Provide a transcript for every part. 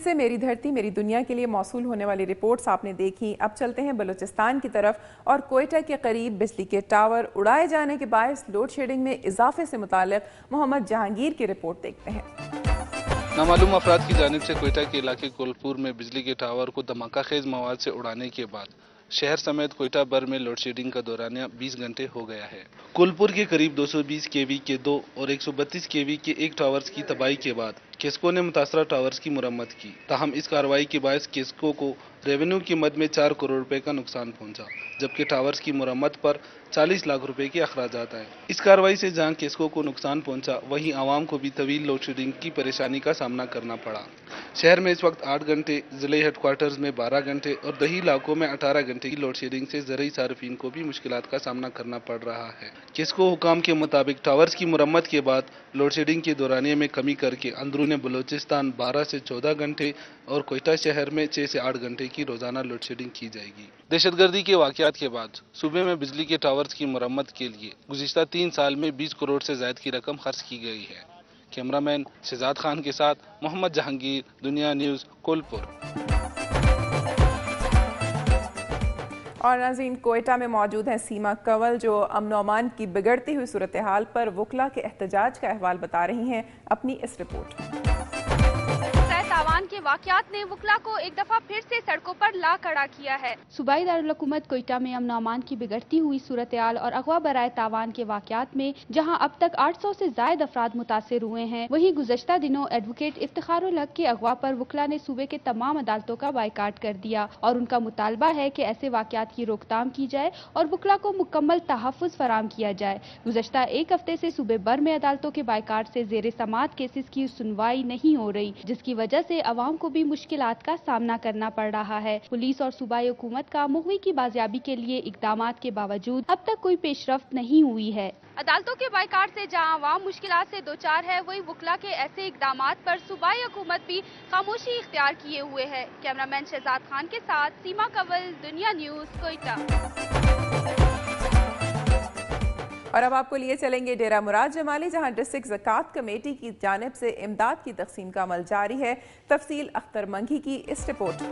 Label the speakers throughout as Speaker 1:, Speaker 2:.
Speaker 1: सिंध से मेरी धरती मेरी दुनिया के लिए मौसूल होने वाली रिपोर्ट्स आपने देखी। अब चलते हैं बलूचिस्तान की तरफ और कोयटा के करीब बिजली के टावर उड़ाए जाने के बायस लोड शेडिंग में इजाफे से मुतालिक मोहम्मद जहांगीर की रिपोर्ट देखते हैं।
Speaker 2: नामालूम अफराद की जानिब से कोयटा के इलाके कोलपुर में बिजली के टावर को धमाका खेज मवाद से उड़ाने के बाद शहर समेत कोयटा भर में लोड शेडिंग का दौरानिया 20 घंटे हो गया है। कोलपुर के करीब 220 केवी के 2 और 132 केवी के 1 टावर्स की तबाही के बाद केस्को ने मुतासरा टावर्स की मुरम्मत की। ताहम इस कार्रवाई के बायस केस्को को रेवेन्यू की मद में 4 करोड़ रुपए का नुकसान पहुंचा, जबकि टावर्स की मुरम्मत पर 40 लाख रुपए के अखराजात आए। इस कार्रवाई से जहां केस्को को नुकसान पहुंचा, वहीं आवाम को भी तवील लोड शेडिंग की परेशानी का सामना करना पड़ा। शहर में इस वक्त 8 घंटे, जिले हेडक्वार्टर्स में 12 घंटे और दही इलाकों में 18 घंटे की लोड शेडिंग से ज़रई सार्फिन को भी मुश्किलात का सामना करना पड़ रहा है। केस्को हुकाम के मुताबिक टावर्स की मुरम्मत के बाद लोड शेडिंग के दौरानिये में कमी करके अंदरून बलूचिस्तान 12 से 14 घंटे और कोयटा शहर में 6 से 8 घंटे की रोजाना लोड शेडिंग की जाएगी। दहशतगर्दी के वाकयात के बाद सूबे में बिजली के टावर्स की मुरम्मत के लिए गुज़िश्ता 3 साल में 20 करोड़ से ज्यादा की रकम खर्च की गई है। कैमरामैन शहजाद खान के साथ मोहम्मद जहांगीर, दुनिया न्यूज़, कोलपुर।
Speaker 1: और नाज़रीन, कोयटा में मौजूद हैं सीमा कंवल जो अमन अमान की बिगड़ती हुई सूरत हाल पर वकला के एहतजाज का अहवाल बता रही हैं अपनी इस रिपोर्ट में।
Speaker 3: तावान के वाकयात ने वकला को एक दफा फिर से सड़कों पर ला खड़ा किया है। सूबाई दारुल हुकूमत कोयटा में अमन अमान की बिगड़ती हुई सूरत हाल और अगवा बराए तावान के वाकयात में जहां अब तक 800 से ज्यादा अफराद मुतासिर हुए हैं, वहीं गुज़श्ता दिनों एडवोकेट इफ्तिखारुल हक के अगवा पर वकला ने सूबे के तमाम अदालतों का बाइकाट कर दिया और उनका मुतालबा है कि ऐसे वाकयात की रोकथाम की जाए और वकला को मुकम्मल तहफ़्फ़ुज़ फराम किया जाए। गुज़श्ता एक हफ्ते से सूबे भर में अदालतों के बाइकाट से ज़ेरे समात केसेस की सुनवाई नहीं हो रही, जिसकी वजह से अवाम को भी मुश्किलात का सामना करना पड़ रहा है। पुलिस और सूबाई हुकूमत का मुग़वी की बाजियाबी के लिए इक़दामात के बावजूद अब तक कोई पेशरफ्त नहीं हुई है। अदालतों के बाइकाट से जहां अवाम मुश्किलात से दो चार है, वही वकला के ऐसे इक़दामात पर सूबाई हुकूमत भी खामोशी इख्तियार किए हुए है। कैमरामैन शहजाद खान के साथ सीमा कंवल, दुनिया न्यूज़, कोयटा।
Speaker 1: और अब आपको लिए चलेंगे डेरा मुराद जमाली, जहां डिस्ट्रिक्ट ज़कात कमेटी की जानिब से इमदाद की तकसीम का अमल जारी है। तफसील अख्तर मंगी की इस रिपोर्ट में।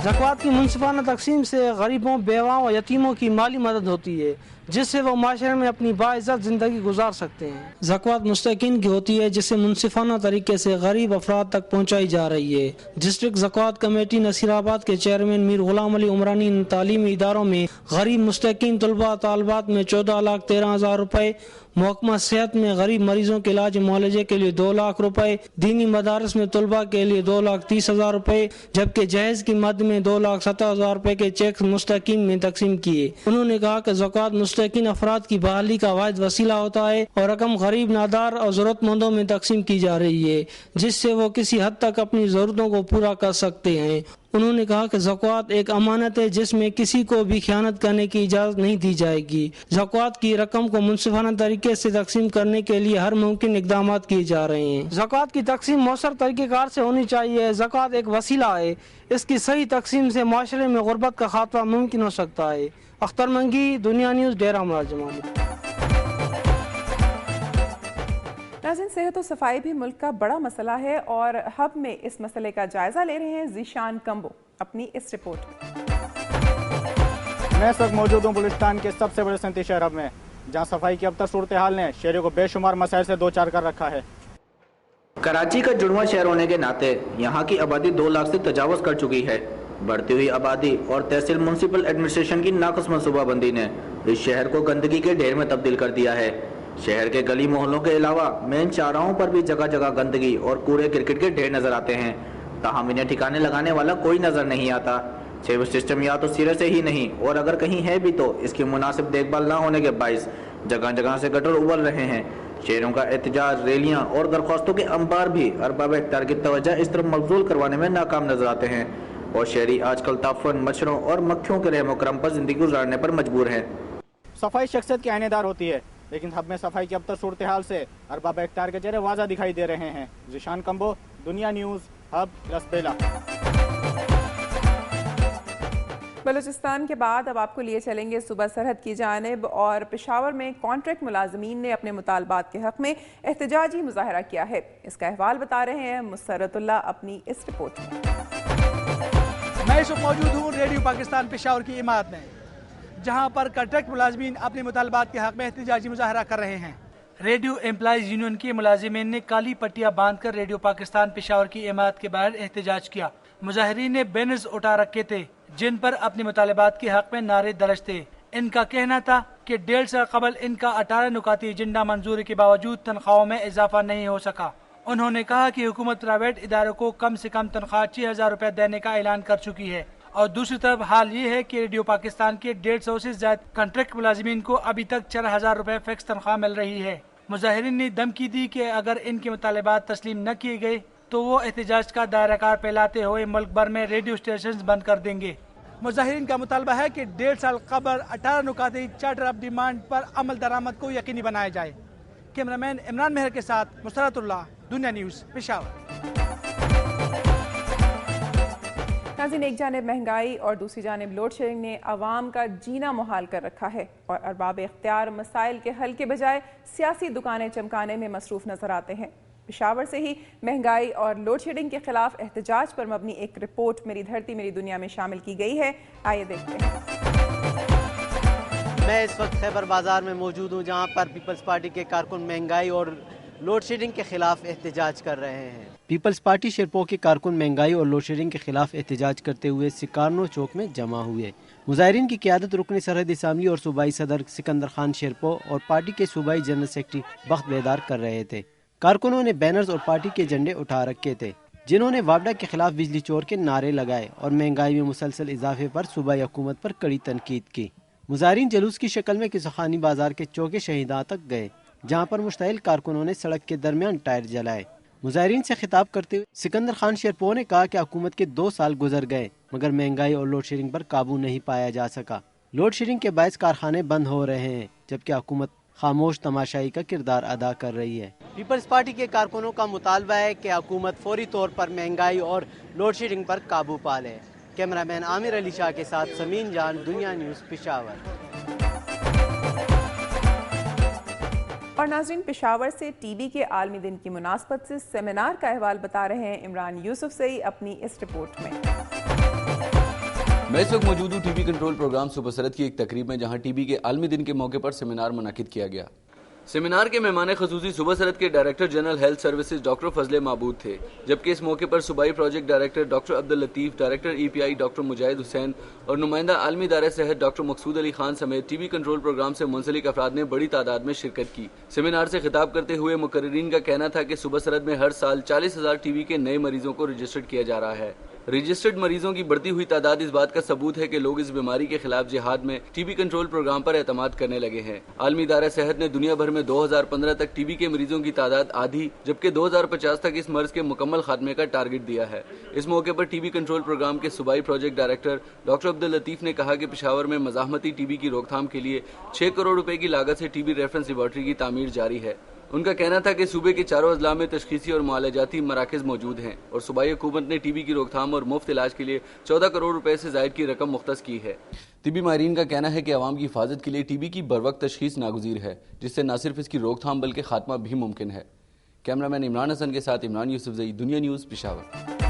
Speaker 4: ज़कात की मुनसिफाना तकसीम से गरीबों, बेवाओं और यतीमों की माली मदद होती है, जिससे वो माशरे में अपनी बाइज़्ज़त ज़िंदगी गुजार सकते हैं। ज़कात मुस्तकीन की होती है, जिसे मुनसिफाना तरीके से गरीब अफराद तक पहुँचाई जा रही है। डिस्ट्रिक्ट ज़कात कमेटी नसीराबाद के चेयरमैन मीर गुलाम अली उमरानी ने तालीमी इदारों में गरीब मुस्तकीन तलबा तालबात में 14,13,000 रुपये, महकमा सेहत में गरीब मरीजों के इलाज मुआलजे के लिए 2 लाख रुपए, दीनी मदारस में तलबा के लिए 2,30,000 रुपए, जबकि जहेज की मद में 2,70,000 रुपए के चेक मुस्तकीन में तकसीम किए। उन्होंने कहा कि ज़कात मुस्तकीन अफराद की बहाली का वाहिद वसीला होता है और रकम गरीब, नादार और जरूरतमंदों में तकसीम की जा रही है, जिससे वो किसी हद तक अपनी जरूरतों को पूरा कर सकते हैं। उन्होंने कहा कि ज़कात एक अमानत है, जिसमें किसी को भी खयानत करने की इजाज़त नहीं दी जाएगी। ज़कात की रकम को मुनसिफाना तरीके से तकसीम करने के लिए हर मुमकिन इक़दाम किए जा रहे हैं। ज़कात की तकसीम मौसर तरीक़ेकार से होनी चाहिए। ज़कात एक वसीला है, इसकी सही तकसीम से माशरे में गुर्बत का खात्मा मुमकिन हो सकता है। अख्तर मंगी, दुनिया न्यूज़, डेरा मुराद जमाली।
Speaker 1: नाज़रीन, सेहत और सफाई भी मुल्क का बड़ा मसला है और हब में इस मसले का जायजा ले रहे हैं ज़ीशान कम्बो अपनी इस रिपोर्ट में।
Speaker 5: मैं इस वक्त मौजूद हूँ बलूचिस्तान के सबसे बड़े सनती शहर हब में, जहाँ सफाई की अब तक सूरत हाल ने शहरों को बेशुमार मसाइल से दो चार कर रखा है।
Speaker 6: कराची का जुड़वां शहर होने के नाते यहाँ की आबादी 2 लाख से तजावज़ कर चुकी है। बढ़ती हुई आबादी और तहसील म्युनिसिपल एडमिनिस्ट्रेशन की नाक़िस मनसूबाबंदी ने इस शहर को गंदगी के ढेर में तब्दील कर दिया है। शहर के गली मोहल्लों के अलावा मेन चौराहों पर भी जगह जगह गंदगी और कूड़े क्रिकेट के ढेर नजर आते हैं। ताहम इन्हें ठिकाने लगाने वाला कोई नजर नहीं आता। सेवर सिस्टम या तो सिरे से ही नहीं, और अगर कहीं है भी तो इसकी मुनासिब देखभाल न होने के बाइस जगह जगह से गटर उबल रहे हैं। शहरों का एहतजाज, रैलियां और दरख्वास्तों के अंबार भी अरबाब इख्तियार की तवज्जो इस तरफ मबजूल करवाने में नाकाम नजर आते हैं और शहरी आजकल ताफन, मच्छरों और मक्खियों के रहमो करम पर जिंदगी गुजारने पर मजबूर हैं।
Speaker 5: सफाई शख्सियत की आईनेदार होती है, लेकिन हब में सफाई की अब तक सूरत हाल से अरबाब इख्तियार के चेहरे वाज़ा दिखाई दे रहे हैं। ज़ीशान कम्बो, दुनिया न्यूज़, हब, रसबेला।
Speaker 1: بلوچستان کے بعد اب آپ کو لیے چلیں گے صوبہ سرحد کی جانب، اور پشاور میں کانٹریکٹ ملازمین نے اپنے مطالبات کے حق میں احتجاجی مظاہرہ کیا ہے۔ اس کا احوال بتا رہے ہیں مسرت اللہ اپنی اس رپورٹ میں۔
Speaker 7: میں اس وقت موجود ہوں ریڈیو پاکستان پشاور کی عمارت میں، جہاں پر کانٹریکٹ ملازمین اپنے مطالبات کے حق میں احتجاجی مظاہرہ کر رہے ہیں۔ ریڈیو امپلائیز یونین کے ملازمین نے کالی پٹیاں باندھ کر ریڈیو پاکستان پشاور کی عمارت کے باہر احتجاج کیا۔ مظاہرین نے بینرز اٹھا رکھے تھے جن پر اپنے مطالبات کے حق میں نعرے درج تھے۔ ان کا کہنا تھا کہ 1.5 سال قبل ان کا 18 نکاتی ایجنڈا منظوری کے باوجود تنخواہوں میں اضافہ نہیں ہو سکا۔ انہوں نے کہا کہ حکومت پرائیویٹ اداروں کو کم سے کم تنخواہ 6,000 روپے دینے کا اعلان کر چکی ہے، اور دوسری طرف حال یہ ہے کہ ریڈیو پاکستان کے 150 سے زائد کانٹریکٹ ملازمین کو ابھی تک 4,000 روپے فکس تنخواہ مل رہی ہے۔ مظاہرین نے دھمکی دی کہ اگر ان کے مطالبات تسلیم نہ کیے گئے تو وہ احتجاج کا دائرہ کار پھیلاتے ہوئے ملک بھر میں ریڈیو اسٹیشنز بند کر دیں گے۔ مظاہرین کا مطالبہ ہے کہ 1.5 سال قبل 18 نکاتی چارٹر آف ڈیمانڈ پر عمل درآمد کو یقینی بنایا جائے۔ کیمرامین عمران مہر کے ساتھ مسرت اللہ، دنیا نیوز، پشاور۔
Speaker 1: ناظرین، ایک جانب مہنگائی اور دوسری جانب لوڈ شیڈنگ نے عوام کا جینا محال کر رکھا ہے، اور ارباب اختیار مسائل کے حل کے بجائے سیاسی دکانیں چمکانے میں مصروف نظر آتے ہیں۔ پشاور سے ہی مہنگائی اور لوڈ شیڈنگ کے خلاف احتجاج پر مبنی ایک رپورٹ میری دھرتی میری دنیا میں شامل کی گئی ہے، آئیے دیکھتے ہیں۔
Speaker 8: میں اس وقت خیبر بازار میں موجود ہوں، جہاں پر پیپلز پارٹی کے کارکن مہنگائی اور لوڈ شیڈنگ کے خلاف احتجاج کر رہے ہیں۔ پیپلز پارٹی شیرپور کے کارکن مہنگائی اور لوڈ شیڈنگ کے خلاف احتجاج کرتے ہوئے سکارنو چوک میں جمع ہوئے۔ مظاہرین کی قیادت رکن سرحد اسمبلی اور صوبائی صدر سکندر خان شیرپور اور پارٹی کے صوبائی جنرل سیکرٹری بخت بیدار کر رہے تھے۔ کارکنوں نے بینرز اور پارٹی کے جھنڈے اٹھا رکھے تھے، جنہوں نے واپڈا کے خلاف بجلی چور کے نعرے لگائے اور مہنگائی میں مسلسل اضافے پر صوبائی حکومت پر کڑی تنقید کی۔ مظاہرین جلوس کی شکل میں کسخانی بازار کے چوک شہیداں تک گئے، جہاں پر مشتعل کارکنوں نے سڑک کے درمیان ٹائر جلائے۔ مظاہرین سے خطاب کرتے ہوئے سکندر خان شیرپور نے کہا کہ حکومت کے 2 سال گزر گئے مگر مہنگائی اور لوڈ شیڈنگ پر قابو نہیں پایا جا سکا۔ لوڈ شیڈنگ کے باعث کارخانے بند ہو رہے ہیں، جبکہ حکومت خاموش تماشائی کا کردار ادا کر رہی ہے۔ پیپلز پارٹی کے کارکنوں کا مطالبہ ہے کہ حکومت فوری طور پر مہنگائی اور لوڈ شیڈنگ پر قابو پا لے۔ کیمرامین عامر علی شاہ کے ساتھ سمین جان، دنیا نیوز، پشاور۔
Speaker 1: اور ناظرین، پشاور سے ٹی بی کے عالمی دن کی مناسبت سے سیمینار کا احوال بتا رہے ہیں عمران یوسف سے اپنی اس رپورٹ میں۔
Speaker 9: میں اس وقت موجود ہوں ٹی بی کنٹرول پروگرام صوبہ سرحد کی ایک تقریب میں، جہاں ٹی بی کے عالمی دن کے موقع پر سیمینار منعقد کیا گیا۔ سیمینار کے مہمان خصوصی صوبہ سرحد کے director general health services doctor Fazal Mabood تھے، جبکہ اس موقع پر صوبائی project director doctor Abdullatif, director E P I doctor Mujahid Hussain اور نمائندہ عالمی ادارہ صحت ڈاکٹر مقصود علی خان سمیت ٹی بی کنٹرول پروگرام سے منسلک افراد نے بڑی تعداد میں شرکت کی۔ سیمینار سے خطاب کرتے ہوئے مقررین کا کہنا تھا کہ صوبہ سرحد میں ہر سال 40,000 ٹی بی کے نئے مریضوں کو رجسٹرڈ کیا جا رہا ہے۔ رجسٹرڈ مریضوں کی بڑھتی ہوئی تعداد اس بات کا ثبوت ہے کہ لوگ اس بیماری کے خلاف جہاد میں ٹی بی کنٹرول پروگرام پر اعتماد کرنے لگے ہیں۔ عالمی ادارہ صحت نے دنیا بھر میں 2015 تک ٹی بی کے مریضوں کی تعداد آدھی، جبکہ 2050 تک اس مرض کے مکمل خاتمے کا ٹارگٹ دیا ہے۔ اس موقع پر ٹی بی کنٹرول پروگرام کے صوبائی پروجیکٹ ڈائریکٹر ڈاکٹر عبداللطیف نے کہا کہ پشاور میں مزاحمتی ٹی بی کی روک تھام کے لیے 6 کروڑ روپے کی لاگت سے ٹی بی ریفرنس لیبارٹری کی تعمیر جاری ہے۔ ان کا کہنا تھا کہ صوبے کے چاروں اضلاع میں تشخیصی اور معالجاتی مراکز موجود ہیں، اور صوبائی حکومت نے ٹی بی کی روک تھام اور مفت علاج کے لیے 14 کروڑ روپے سے زائد کی رقم مختص کی ہے۔ طبی ماہرین کا کہنا ہے کہ عوام کی حفاظت کے لیے ٹی بی کی بروقت تشخیص ناگزیر ہے، جس سے نہ صرف اس کی روک تھام بلکہ خاتمہ بھی ممکن ہے۔ کیمرامین عمران حسن کے ساتھ عمران یوسف زئی، دنیا نیوز، پشاور۔